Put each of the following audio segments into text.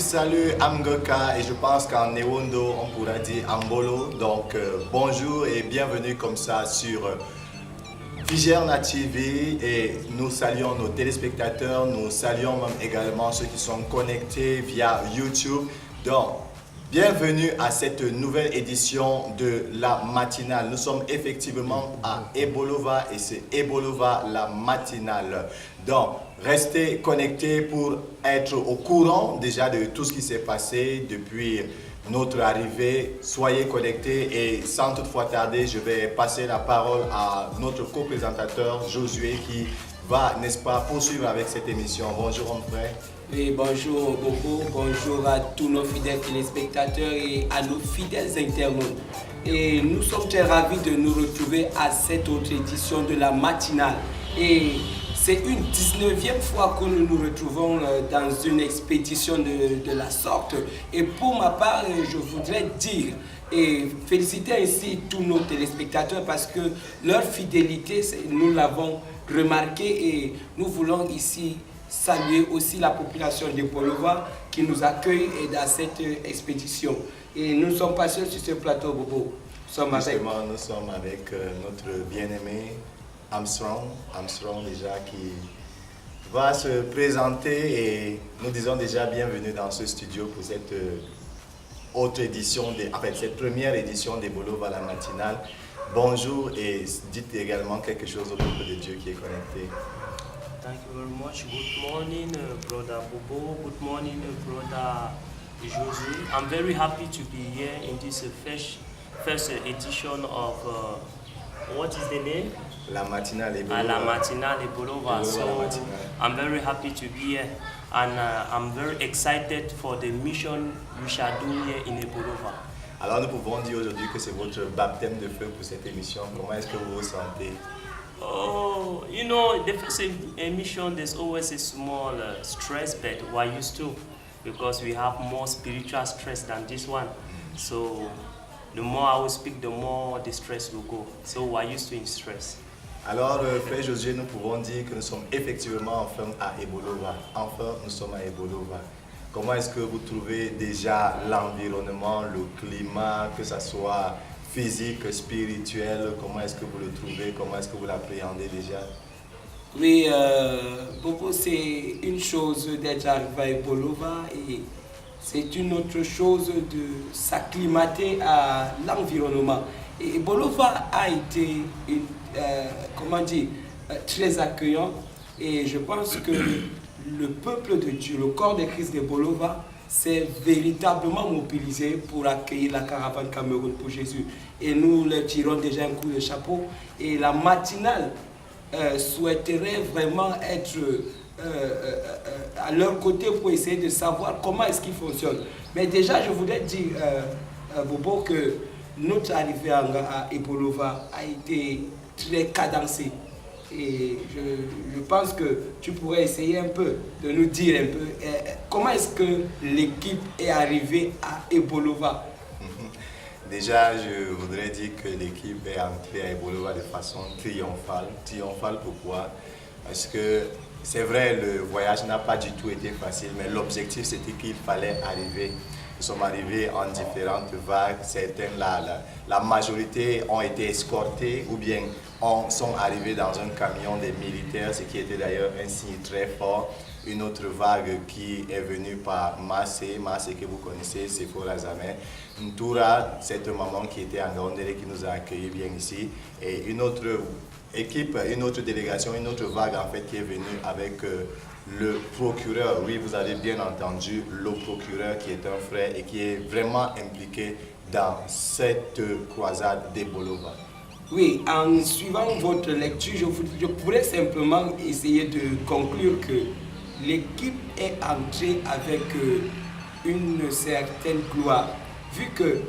Salut Amgoka, et je pense qu'en Newondo on pourra dire Ambolo. Donc bonjour et bienvenue comme ça sur Figerna TV, et nous saluons nos téléspectateurs, nous saluons même également ceux qui sont connectés via YouTube. Donc bienvenue à cette nouvelle édition de la matinale. Nous sommes effectivement à Ebolova et c'est Ebolova la matinale. Donc, restez connectés pour être au courant déjà de tout ce qui s'est passé depuis notre arrivée. Soyez connectés et sans toutefois tarder, je vais passer la parole à notre co-présentateur Josué qui va, n'est-ce pas, poursuivre avec cette émission. Bonjour mon frère. Oui, bonjour Bobo, bonjour à tous nos fidèles téléspectateurs et à nos fidèles internautes. Et nous sommes très ravis de nous retrouver à cette autre édition de la matinale. Et c'est une 19e fois que nous nous retrouvons dans une expédition de la sorte. Et pour ma part, je voudrais dire et féliciter ainsi tous nos téléspectateurs parce que leur fidélité, nous l'avons remarqué et nous voulons ici saluer aussi la population de Bolova qui nous accueille dans cette expédition. Et nous ne sommes pas seuls sur ce plateau, Bobo. Nous sommes avec notre bien-aimé Armstrong déjà qui va se présenter et nous disons déjà bienvenue dans ce studio pour cette autre édition, cette première édition des Bolova la matinale. Bonjour et dites également quelque chose au peuple de Dieu qui est connecté. Thank you very much. Good morning, Brother Bobo. Good morning, Brother Josué. I'm very happy to be here in this first edition of, what is the name? La matinale Ebolova. La matinale Ebolova. So I'm very happy to be here and I'm very excited for the mission we shall do here in Ebolova. Alors nous pouvons dire aujourd'hui que c'est votre baptême de feu pour cette émission. Comment est-ce que vous vous sentez? Oh, you know, the first emission, there's always a small stress, but we're used to because we have more spiritual stress than this one. So the more I will speak, the more the stress will go. So we're used to in stress. Alors, frère Josué, nous pouvons dire que nous sommes effectivement enfin à Ebolova. Enfin, nous sommes à Ebolova. Comment est-ce que vous trouvez déjà l'environnement, le climat, que ce soit physique, spirituel, comment est-ce que vous le trouvez, comment est-ce que vous l'appréhendez déjà? Oui, Bobo, c'est une chose d'être arrivé à Ebolova et c'est une autre chose de s'acclimater à l'environnement. Et Ebolova a été, très accueillant et je pense que le peuple de Dieu, le corps de Christ d'Ebolova, s'est véritablement mobilisé pour accueillir la caravane Cameroun pour Jésus. Et nous leur tirons déjà un coup de chapeau. Et la matinale souhaiterait vraiment être à leur côté pour essayer de savoir comment est-ce qu'ils fonctionnent. Mais déjà, je voudrais dire, Bobo, que notre arrivée à Ebolova a été très cadencée. Et je pense que tu pourrais essayer un peu de nous dire un peu comment est-ce que l'équipe est arrivée à Ebolova. Déjà, je voudrais dire que l'équipe est entrée à Ebolova de façon triomphale. Triomphale pourquoi? Parce que c'est vrai, le voyage n'a pas du tout été facile, mais l'objectif c'était qu'il fallait arriver. Nous sommes arrivés en différentes vagues. Certains, la majorité ont été escortés ou bien sont arrivés dans un camion des militaires, ce qui était d'ailleurs un signe très fort. Une autre vague qui est venue par Massé que vous connaissez, c'est Forazame. Ntoura, cette maman qui était en Gandere qui nous a accueillis bien ici. Et une autre équipe, une autre délégation, une autre vague en fait qui est venue avec le procureur. Oui, vous avez bien entendu, le procureur qui est un frère et qui est vraiment impliqué dans cette croisade d'Ebolova. Oui, en suivant votre lecture, je pourrais simplement essayer de conclure que l'équipe est entrée avec une certaine gloire, vu que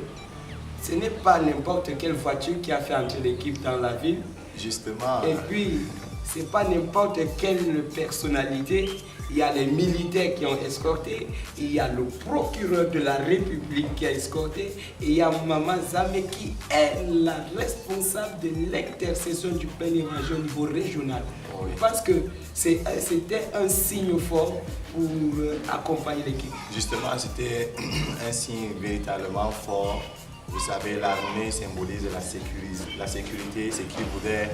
ce n'est pas n'importe quelle voiture qui a fait entrer l'équipe dans la ville. Justement. Et puis, c'est pas n'importe quelle personnalité. Il y a les militaires qui ont escorté, il y a le procureur de la République qui a escorté, et il y a Maman Zame qui est la responsable de l'intercession du plein évangile au niveau régional. Oui. Parce que c'était un signe fort pour accompagner l'équipe. Justement, c'était un signe véritablement fort. Vous savez, l'armée symbolise la sécurité, ce qui voulait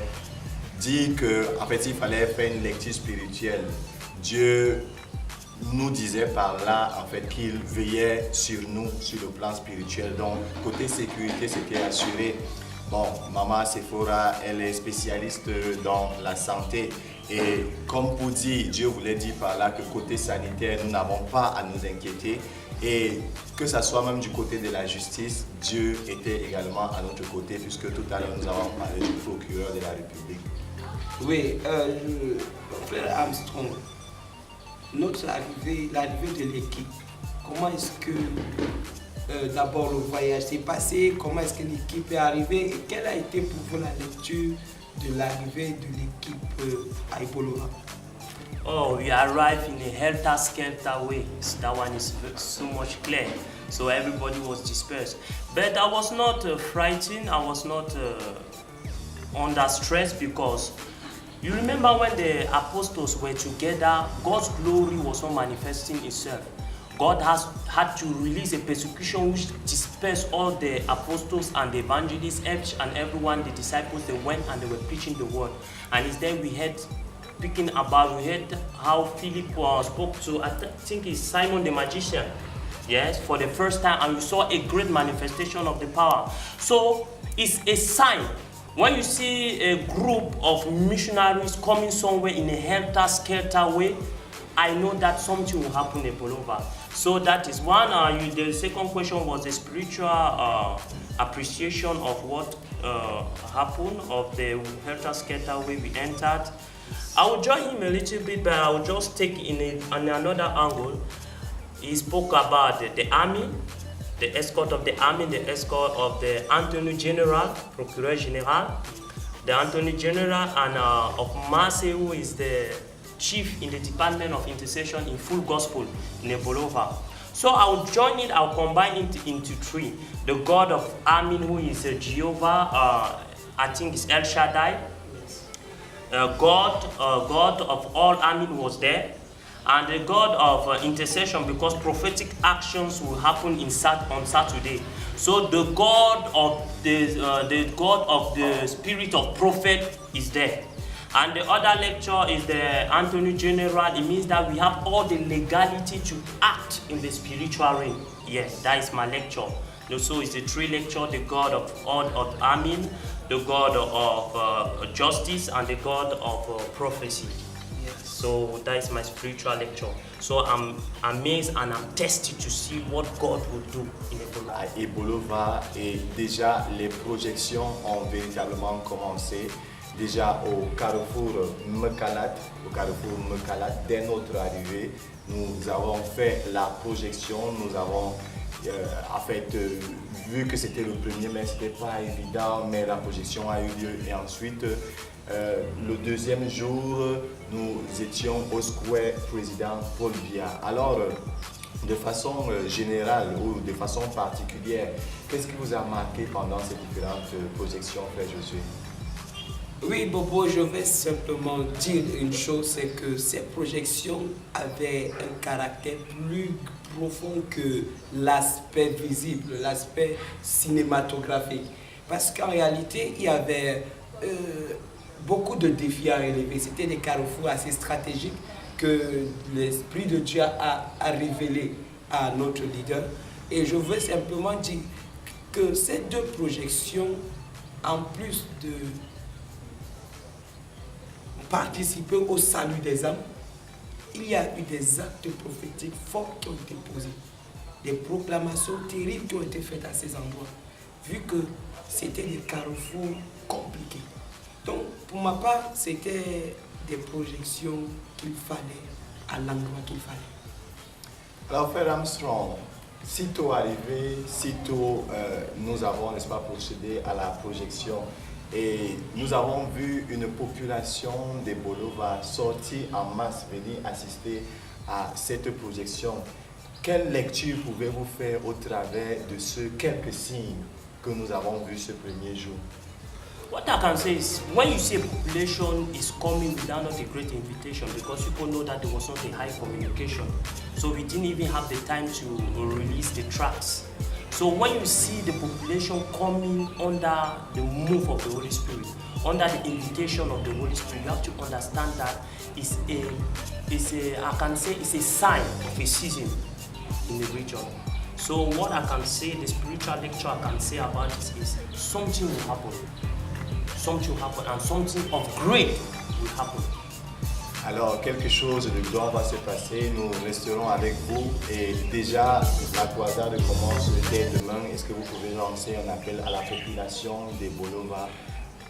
dire qu'en fait, il fallait faire une lecture spirituelle. Dieu nous disait par là en fait qu'il veillait sur nous sur le plan spirituel. Donc côté sécurité, c'était assuré. Bon, Maman Sephora, elle est spécialiste dans la santé et comme pour dire, Dieu voulait dire par là que côté sanitaire, nous n'avons pas à nous inquiéter et que ça soit même du côté de la justice, Dieu était également à notre côté puisque tout à l'heure nous avons parlé du procureur de la République. Oui, frère Armstrong, l'arrivée de l'équipe, comment est-ce que d'abord le voyage s'est passé, comment est-ce que l'équipe est arrivée et quelle a été pour vous la lecture de l'arrivée de l'équipe à Ibolova? Oh, we arrived in a helter-skelter way. So that one is so much clear. So everybody was dispersed. But I was not frightened. I was not under stress because you remember when the apostles were together, God's glory was not manifesting itself. God had to release a persecution which dispersed all the apostles and the evangelists, each and everyone, the disciples, they went and they were preaching the word. And it's then we heard how Philip spoke to, I think it's Simon the magician, yes, for the first time, and we saw a great manifestation of the power. So it's a sign. When you see a group of missionaries coming somewhere in a helter-skelter way, I know that something will happen in Bolova. So that is one. The second question was the spiritual appreciation of what happened, of the helter-skelter way we entered. I will join him a little bit, but I will just take in another angle. He spoke about the army, the escort of the army, the escort of the Attorney General, Procureur General, the Attorney General, and of Marseille, who is the chief in the Department of Intercession in Full Gospel in Bolova. So I will join it, I will combine it into three. The God of Army, who is Jehovah, I think it's El Shaddai. God of all army was there. And the God of intercession, because prophetic actions will happen on Saturday. So the God of the spirit of prophet is there. And the other lecture is the Attorney General. It means that we have all the legality to act in the spiritual realm. Yes, that is my lecture. So it's the three lecture: the God of army, the God of justice, and the God of prophecy. So that is my spiritual lecture. So I'm amazed and I'm tested to see what God will do in Ibolova. À Ibolova, et déjà les projections ont véritablement commencé. Déjà au carrefour Mekalat, dès notre arrivée, nous avons fait la projection. Nous avons en fait vu que c'était le premier, mais ce n'était pas évident, mais la projection a eu lieu. Et ensuite, le deuxième jour, nous étions au Square Président Paul Biya. Alors, de façon générale ou de façon particulière, qu'est-ce qui vous a marqué pendant ces différentes projections, Frère Josué? Oui, Bobo, je vais simplement dire une chose, c'est que ces projections avaient un caractère plus profond que l'aspect visible, l'aspect cinématographique. Parce qu'en réalité, il y avait beaucoup de défis à relever. C'était des carrefours assez stratégiques que l'Esprit de Dieu a révélé à notre leader. Et je veux simplement dire que ces deux projections, en plus de participer au salut des âmes, il y a eu des actes prophétiques forts qui ont été posés, des proclamations terribles qui ont été faites à ces endroits, vu que c'était des carrefours compliqués. Donc, pour ma part, c'était des projections qu'il fallait à l'endroit qu'il fallait. Alors, Frère Armstrong, sitôt arrivé, sitôt nous avons, n'est-ce pas, procédé à la projection. Et nous avons vu une population des Bolova sortir en masse, venir assister à cette projection. Quelle lecture pouvez-vous faire au travers de ce quelques signes que nous avons vus ce premier jour? What I can say is, when you see a population is coming without not a great invitation, because people know that there was not a high communication, so we didn't even have the time to release the tracks. So when you see the population coming under the move of the Holy Spirit, under the invitation of the Holy Spirit, you have to understand that it's a sign of a season in the region. So what I can say, the spiritual lecture I can say about this is something will happen. Something will happen and something of great will happen. Alors, quelque chose de grand va se passer, nous resterons avec vous et déjà la croisade commence dès demain. Est-ce que vous pouvez lancer un appel à la population des Bolova,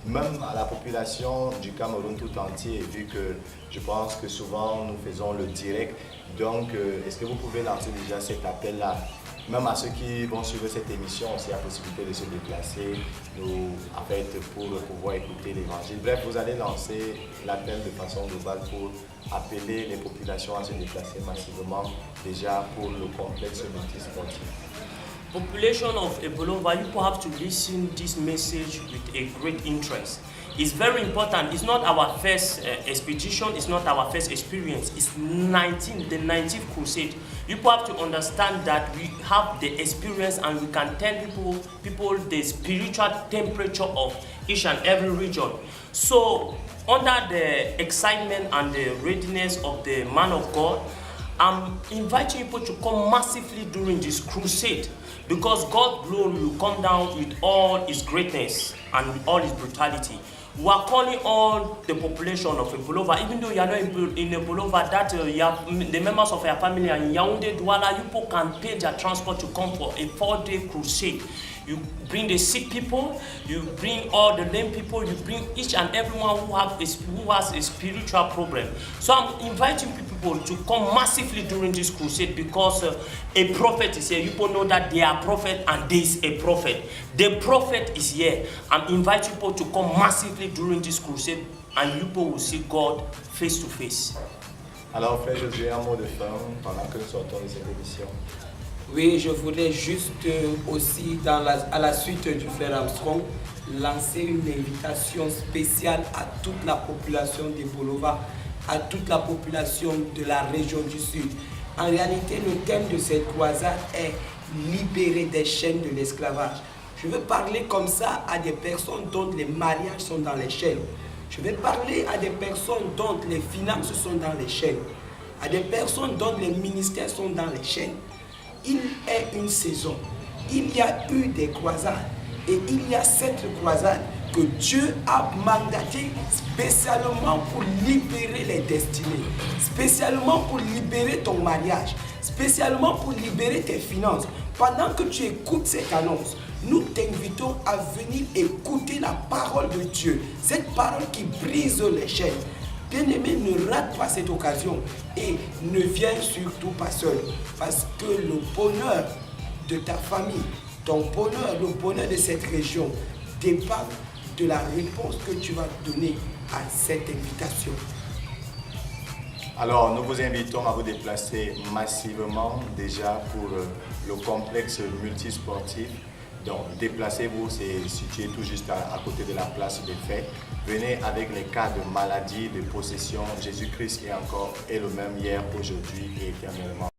même à la population du Cameroun tout entier, vu que je pense que souvent nous faisons le direct. Donc, est-ce que vous pouvez lancer déjà cet appel-là? Même à ceux qui vont suivre cette émission, c'est la possibilité de se déplacer en fait, pour pouvoir écouter l'évangile. Bref, vous allez lancer l'appel de façon globale pour appeler les populations à se déplacer massivement déjà pour le complexe multisportif. Population of Ebolova, you have to listen this message with a great interest. It's very important. It's not our first expedition. It's not our first experience. It's the 19th crusade. You have to understand that we have the experience and we can tell people the spiritual temperature of each and every region. So under the excitement and the readiness of the man of God, I'm inviting people to come massively during this crusade, because God's glory will come down with all His greatness and with all His brutality. We are calling all the population of Ebolova, even though you are not in Ebolova, that you have the members of your family are in Yaoundé, Douala, you people can pay their transport to come for a 4-day crusade. You bring the sick people, you bring all the lame people, you bring each and everyone who has a spiritual problem. So I'm inviting people to come massively during this crusade, because a prophet is here. You people know that they are prophet and there is a prophet. The prophet is here. I'm inviting people to come massively during this crusade, and you people will see God face to face. Alors, Frère Josué, un mot de fin pendant que nous sortons de cette émission. Oui, je voudrais juste aussi, à la suite du frère Armstrong, lancer une invitation spéciale à toute la population des Bolova, à toute la population de la région du Sud. En réalité, le thème de cette croisade est libérer des chaînes de l'esclavage. Je veux parler comme ça à des personnes dont les mariages sont dans les chaînes. Je vais parler à des personnes dont les finances sont dans les chaînes, à des personnes dont les ministères sont dans les chaînes. Il est une saison, il y a eu des croisades et il y a cette croisade que Dieu a mandaté spécialement pour libérer les destinées, spécialement pour libérer ton mariage, spécialement pour libérer tes finances. Pendant que tu écoutes cette annonce, nous t'invitons à venir écouter la parole de Dieu, cette parole qui brise les chaînes. Bien-aimé, ne rate pas cette occasion et ne viens surtout pas seul, parce que le bonheur de ta famille, ton bonheur, le bonheur de cette région dépend de la réponse que tu vas donner à cette invitation. Alors, nous vous invitons à vous déplacer massivement déjà pour le complexe multisportif. Donc, déplacez-vous, c'est situé tout juste à côté de la place des fêtes. Venez avec les cas de maladie, de possession. Jésus-Christ est le même hier, aujourd'hui et éternellement.